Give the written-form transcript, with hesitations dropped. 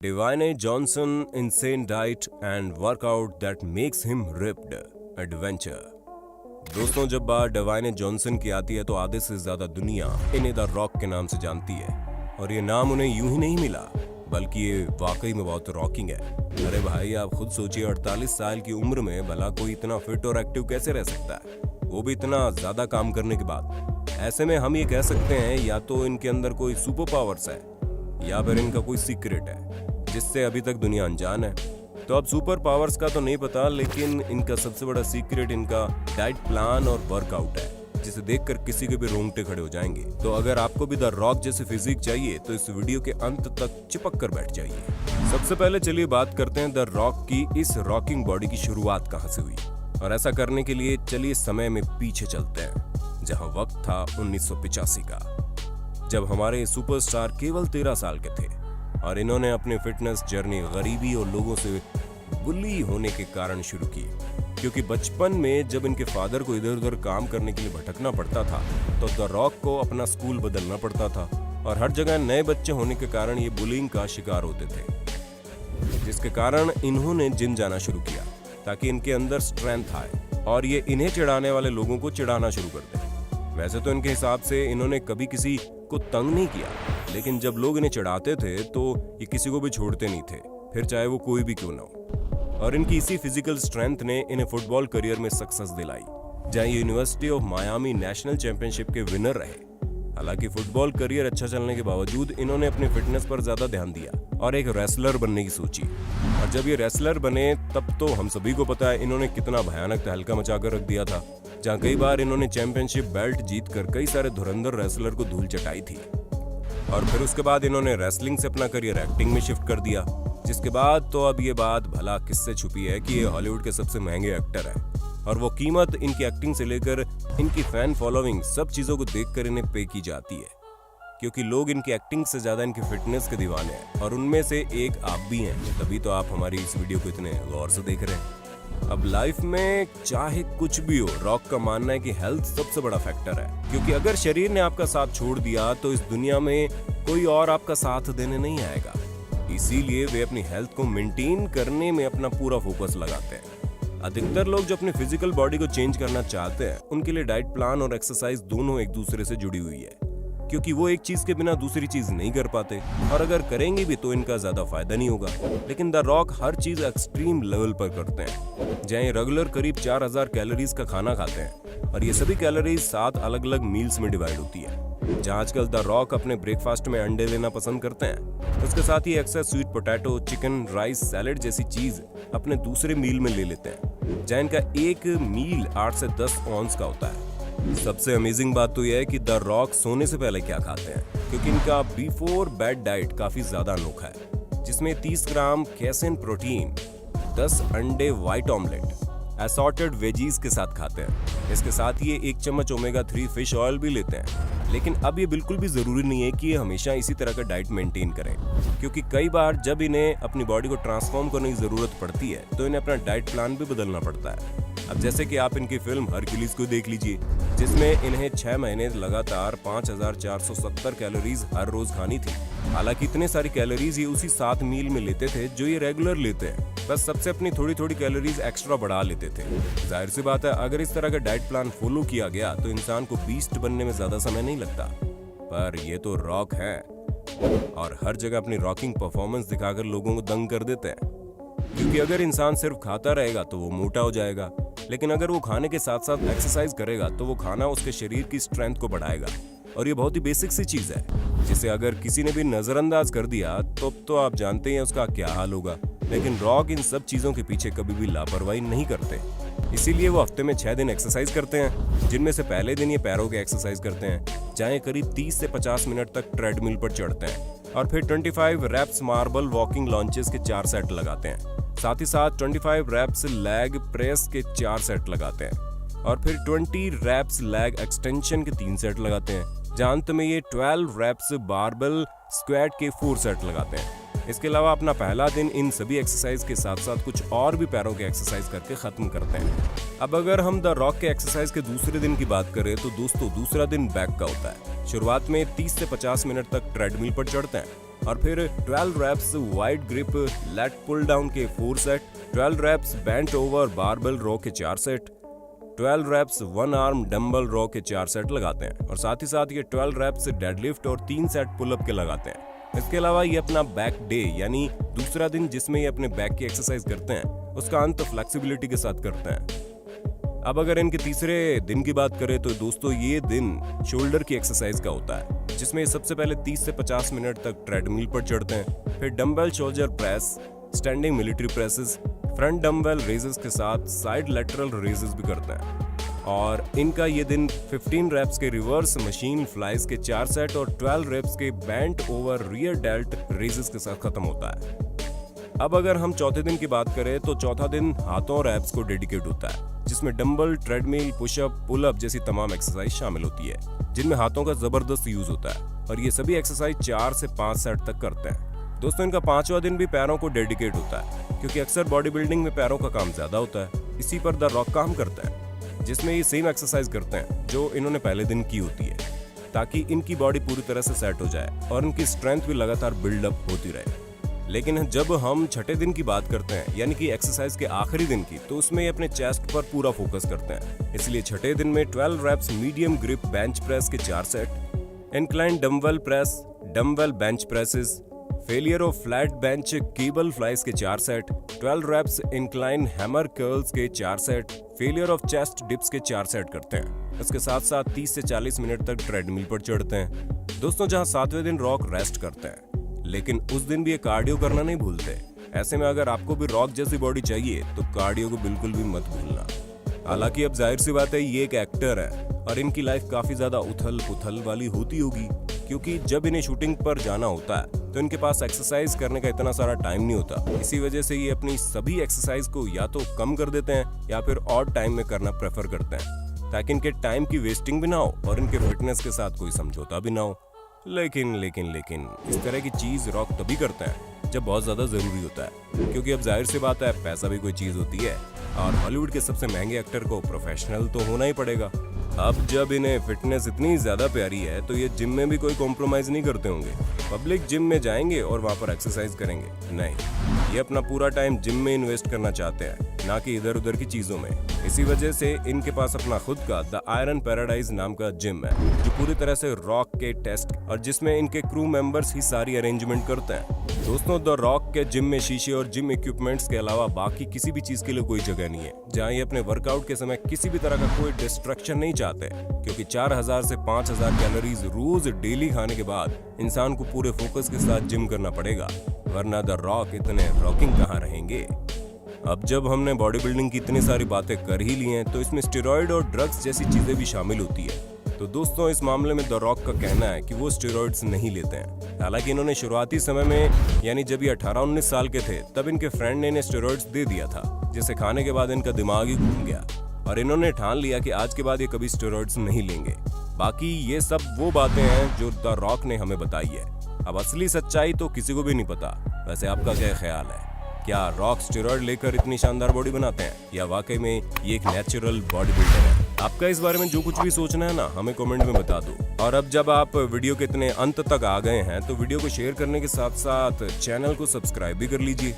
Dwayne Johnson insane diet and workout that makes him ripped. Adventure. दोस्तों, जब बात divine Johnson की आती है तो आधे से ज्यादा दुनिया इन्हें द रॉक के नाम से जानती है। और ये नाम उन्हें यूं ही नहीं मिला, बल्कि ये वाकई में बहुत रॉकिंग है। अरे भाई, आप खुद सोचिए, 48 साल की उम्र में भला कोई इतना फिट और एक्टिव कैसे रह सकता है, वो भी इतना ज्यादा काम करने के बाद। ऐसे में हम ये कह सकते हैं या तो इनके अंदर कोई सुपर पावर्स है या फिर इनका कोई सीक्रेट है जिससे अभी तक दुनिया अनजान है। तो अब सुपर पावर्स का तो नहीं पता, लेकिन इनका सबसे बड़ा सीक्रेट इनका डाइट प्लान और वर्कआउट है, जिसे देखकर किसी के भी रोंगटे खड़े हो जाएंगे। तो अगर आपको भी द रॉक जैसे फिजिक चाहिए तो इस वीडियो के अंत तक चिपक कर बैठ जाइए। सबसे पहले चलिए बात करते हैं द रॉक की इस रॉकिंग बॉडी की शुरुआत कहाँ से हुई। और ऐसा करने के लिए चलिए समय में पीछे चलते हैं, जहाँ वक्त था 1985 का, जब हमारे सुपरस्टार केवल 13 साल के थे और इन्होंने अपनी फिटनेस जर्नी गरीबी और लोगों से बुली होने के कारण शुरू की। क्योंकि बचपन में जब इनके फादर को इधर उधर काम करने के लिए भटकना पड़ता था तो द रॉक को अपना स्कूल बदलना पड़ता था और हर जगह नए बच्चे होने के कारण ये बुलिंग का शिकार होते थे, जिसके कारण इन्होंने जिम जाना शुरू किया ताकि इनके अंदर स्ट्रेंथ आए और ये इन्हें चिढ़ाने वाले लोगों को चिढ़ाना शुरू कर दे। वैसे तो इनके हिसाब से इन्होंने कभी किसी को तंग नहीं किया, लेकिन जब लोग इन्हें चिढ़ाते थे तो ये किसी को भी छोड़ते नहीं थे, फिर चाहे वो कोई भी क्यों ना हो। और इनकी इसी फिजिकल स्ट्रेंथ ने इन्हें फुटबॉल करियर में सक्सेस दिलाई, जहां university of Miami national championship के विनर रहे। हालांकि फुटबॉल करियर अच्छा चलने के बावजूद इन्होंने अपनी फिटनेस पर ज्यादा ध्यान दिया और एक रेसलर बनने की सोची। और जब ये रेसलर बने तब तो हम सभी को पता है इन्होंने कितना भयानक तहलका मचाकर रख दिया था, जहां कई बार इन्होंने चैंपियनशिप बेल्ट जीतकर कई सारे धुरंधर रेसलर को धूल चटाई थी। और फिर उसके बाद इन्होंने रेसलिंग से अपना करियर एक्टिंग में शिफ्ट कर दिया, जिसके बाद तो अब ये बात भला किससे छुपी है कि ये हॉलीवुड के सबसे महंगे एक्टर हैं और वो कीमत इनकी एक्टिंग से लेकर इनकी फैन फॉलोइंग सब चीजों को देखकर इन्हें पे की जाती है, क्योंकि लोग इनकी एक्टिंग से ज्यादा इनकी फिटनेस के दीवाने हैं और उनमें से एक आप भी हैं, तभी तो आप हमारी इस वीडियो को इतने गौर से देख रहे हैं। अब लाइफ में चाहे कुछ भी हो, रॉक का मानना है कि हेल्थ सबसे बड़ा फैक्टर है, क्योंकि अगर शरीर ने आपका साथ छोड़ दिया तो इस दुनिया में कोई और आपका साथ देने नहीं आएगा। इसीलिए वे अपनी हेल्थ को मेंटेन करने में अपना पूरा फोकस लगाते हैं। अधिकतर लोग जो अपनी फिजिकल बॉडी को चेंज करना चाहते हैं, उनके लिए डाइट प्लान और एक्सरसाइज दोनों एक दूसरे से जुड़ी हुई है, क्योंकि वो एक चीज के बिना दूसरी चीज नहीं कर पाते और अगर करेंगे भी तो इनका ज्यादा फायदा नहीं होगा। लेकिन द रॉक हर चीज एक्सट्रीम लेवल पर करते हैं, जहाँ रेगुलर करीब 4000 कैलोरीज का खाना खाते हैं और ये सभी कैलोरीज 7 अलग अलग मील्स में डिवाइड होती है। जहाँ आजकल द रॉक अपने ब्रेकफास्ट में अंडे लेना पसंद करते हैं, उसके साथ ही extra sweet potato, chicken, rice, salad जैसी चीज अपने दूसरे मील में ले लेते हैं, जहाँ इनका एक मील 8 से 10 ऑन्स का होता है। सबसे अमेजिंग बात तो यह है कि द रॉक सोने से पहले क्या खाते हैं, क्योंकि इनका बिफोर बेड डाइट काफी ज्यादा अनोखा है, जिसमें 30 ग्राम कैसेन प्रोटीन, 10 अंडे, व्हाइट ऑमलेट, असॉर्टेड वेजीज के साथ खाते हैं। इसके साथ ही 1 चम्मच ओमेगा 3 फिश ऑयल भी लेते हैं। लेकिन अब ये बिल्कुल भी जरूरी नहीं है कि ये हमेशा इसी तरह का डाइट मेंटेन करें, क्योंकि कई बार जब इन्हें अपनी बॉडी को ट्रांसफॉर्म करने की जरूरत पड़ती है तो इन्हें अपना डाइट प्लान भी बदलना पड़ता है। अब जैसे कि आप इनकी फिल्म हरक्यूलिस को देख लीजिए, जिसमें इन्हें 6 महीने लगातार 5470 कैलोरीज हर रोज खानी थी। हालांकि इतने सारी कैलोरीज ये उसी 7 मील में लेते थे जो ये रेगुलर लेते हैं, बस सबसे अपनी थोड़ी थोड़ी कैलोरीज एक्स्ट्रा बढ़ा लेते थे। जाहिर सी बात है, अगर इस तरह का डाइट प्लान फॉलो किया गया तो इंसान को बीस्ट बनने में ज्यादा समय नहीं लगता। पर ये तो रॉक है और हर जगह अपनी रॉकिंग परफॉर्मेंस दिखाकर लोगों को दंग कर देते हैं। क्योंकि अगर इंसान सिर्फ खाता रहेगा तो वो मोटा हो जाएगा, लेकिन अगर वो खाने के साथ साथ एक्सरसाइज करेगा तो वो खाना उसके शरीर की स्ट्रेंथ को बढ़ाएगा। और ये बहुत ही बेसिक सी चीज है, जिसे अगर किसी ने भी नजरअंदाज कर दिया तो आप जानते हैं उसका क्या हाल होगा। लेकिन रॉक इन सब चीजों के पीछे कभी भी लापरवाही नहीं करते, इसीलिए वो हफ्ते में 6 दिन एक्सरसाइज करते हैं, जिनमें से पहले दिन ये पैरों के एक्सरसाइज करते हैं, जहाँ करीब 30 से 50 मिनट तक ट्रेडमिल पर चढ़ते हैं और फिर 25 रैप्स मार्बल वॉकिंग लॉन्चेस के 4 सेट लगाते हैं। साथ ही साथ 25 रैप्स लेग प्रेस के 4 सेट लगाते हैं और फिर 20 रैप्स लेग एक्सटेंशन के 3 सेट लगाते हैं, जहाँ अंत में ये 12 रैप्स बारबेल स्क्वाट के 4 सेट लगाते हैं। इसके अलावा अपना पहला दिन इन सभी एक्सरसाइज के साथ साथ कुछ और भी पैरों के एक्सरसाइज करके खत्म करते हैं। अब अगर हम द रॉक के एक्सरसाइज के दूसरे दिन की बात करें तो दोस्तों दूसरा दिन बैक का होता है। शुरुआत में 30 से 50 मिनट तक ट्रेडमिल पर चढ़ते हैं और फिर 12 reps wide grip lat pull down के 4 set, 12 reps bent over barbell row के 4 set, 12 reps one arm dumbbell row के 4 सेट लगाते हैं और साथ ही साथ ये 12 reps डेडलिफ्ट और 3 सेट पुलअप के लगाते हैं। इसके अलावा ये अपना बैक डे यानी दूसरा दिन जिसमें ये अपने बैक की एक्सरसाइज करते हैं उसका अंत फ्लेक्सिबिलिटी के साथ करते हैं। अब अगर इनके तीसरे दिन की बात करें तो दोस्तों ये दिन शोल्डर की एक्सरसाइज का होता है, जिसमें ये सबसे पहले 30 से 50 मिनट तक ट्रेडमिल पर चढ़ते हैं, फिर dumbbell shoulder press, standing military presses, front dumbbell raises के साथ साइड लेटरल रेजेस भी करते हैं। और इनका ये दिन 15 reps के रिवर्स मशीन फ्लाइज के 4 सेट और 12 reps के bent over rear dealt raises के साथ खत्म होता है। अब अगर हम चौथे दिन की बात करें तो चौथा दिन हाथों और एब्स को डेडिकेट होता है, जिसमें डंबल, ट्रेडमिल, पुशअप, पुलअप जैसी तमाम एक्सरसाइज शामिल होती है, जिनमें हाथों का जबरदस्त यूज होता है और ये सभी एक्सरसाइज 4 से 5 सेट तक करते हैं। दोस्तों इनका पांचवा दिन भी पैरों को डेडिकेट होता है, क्योंकि अक्सर बॉडी बिल्डिंग में पैरों का काम ज्यादा होता है। इसी पर द रॉक काम करता है, जिसमें ये सेम एक्सरसाइज करते हैं जो इन्होंने पहले दिन की होती है, ताकि इनकी बॉडी पूरी तरह से सेट हो जाए और इनकी स्ट्रेंथ भी लगातार बिल्डअप होती रहे। लेकिन जब हम छठे दिन की बात करते हैं यानी कि एक्सरसाइज के आखिरी दिन की, तो उसमें ये अपने चेस्ट पर पूरा फोकस करते हैं। इसलिए छठे दिन में 12 reps medium grip bench press के 4 set, incline dumbbell press, dumbbell bench presses, failure of flat bench cable flies के 4 set, 12 reps incline hammer curls के 4 set, failure of chest dips के 4 सेट करते हैं। इसके साथ साथ 30 से 40 मिनट तक ट्रेडमिल पर चढ़ते हैं। दोस्तों जहां 7वें दिन रॉक रेस्ट करते हैं, लेकिन उस दिन भी ये कार्डियो करना नहीं भूलते। ऐसे में अगर आपको भी रॉक जैसी बॉडी चाहिए तो कार्डियो को बिल्कुल भी मत भूलना। हालांकि अब जाहिर सी बात है ये एक एक्टर है और इनकी लाइफ काफी ज्यादा उथल पुथल वाली होती होगी, क्योंकि जब इन्हें शूटिंग पर जाना होता है तो इनके पास एक्सरसाइज करने का इतना सारा टाइम नहीं होता। इसी वजह से ये अपनी सभी एक्सरसाइज को या तो कम कर देते हैं या फिर और टाइम में करना प्रेफर करते हैं, ताकि इनके टाइम की वेस्टिंग भी ना हो और इनके फिटनेस के साथ कोई समझौता भी ना हो। लेकिन इस तरह की चीज रॉक तभी करता है जब बहुत ज्यादा जरूरी होता है, क्योंकि अब जाहिर सी बात है पैसा भी कोई चीज होती है और हॉलीवुड के सबसे महंगे एक्टर को प्रोफेशनल तो होना ही पड़ेगा। अब जब इन्हें फिटनेस इतनी ज्यादा प्यारी है तो ये जिम में भी कोई कॉम्प्रोमाइज नहीं करते होंगे। पब्लिक जिम में जाएंगे और वहां पर एक्सरसाइज करेंगे, नहीं, ये अपना पूरा टाइम जिम में इन्वेस्ट करना चाहते हैं, ना कि इधर उधर की चीजों में। इसी वजह से इनके पास अपना खुद का द आयरन पैराडाइज नाम का जिम है, जो पूरी तरह से रॉक के टेस्ट और जिसमें इनके क्रू मेंबर्स ही सारी अरेंजमेंट करते हैं। दोस्तों द रॉक के जिम में शीशे और जिम इक्विपमेंट्स के अलावा बाकी किसी भी चीज के लिए कोई जगह नहीं है, जहाँ ये अपने वर्कआउट के समय किसी भी तरह का कोई डिस्ट्रक्शन नहीं चाहते, क्योंकि 4000 से 5000 कैलोरीज रोज डेली खाने के बाद इंसान को पूरे फोकस के साथ जिम करना पड़ेगा, वरना द रॉक इतने रॉकिंग कहाँ रहेंगे। अब जब हमने बॉडी बिल्डिंग की इतनी सारी बातें कर ही ली हैं तो इसमें स्टेरॉइड और ड्रग्स जैसी चीजें भी शामिल होती है। तो दोस्तों इस मामले में द रॉक का कहना है कि वो स्टेरॉइड्स नहीं लेते हैं। हालांकि इन्होंने शुरुआती समय में यानी जब ये 18-19 साल के थे तब इनके फ्रेंड ने इन्हें स्टेरॉइड्स दे दिया था, जिसे खाने के बाद इनका दिमाग ही घूम गया और इन्होंने ठान लिया कि आज के बाद ये कभी स्टेरॉइड्स नहीं लेंगे। बाकी ये सब वो बातें हैं जो द रॉक ने हमें बताई है। अब असली सच्चाई तो किसी को भी नहीं पता। वैसे आपका क्या ख्याल है, क्या रॉक स्टेरॉइड लेकर इतनी शानदार बॉडी बनाते हैं या वाकई में ये एक नेचुरल बॉडी बिल्डर है? आपका इस बारे में जो कुछ भी सोचना है ना, हमें कमेंट में बता दो। और अब जब आप वीडियो के इतने अंत तक आ गए हैं तो वीडियो को शेयर करने के साथ साथ चैनल को सब्सक्राइब भी कर लीजिए।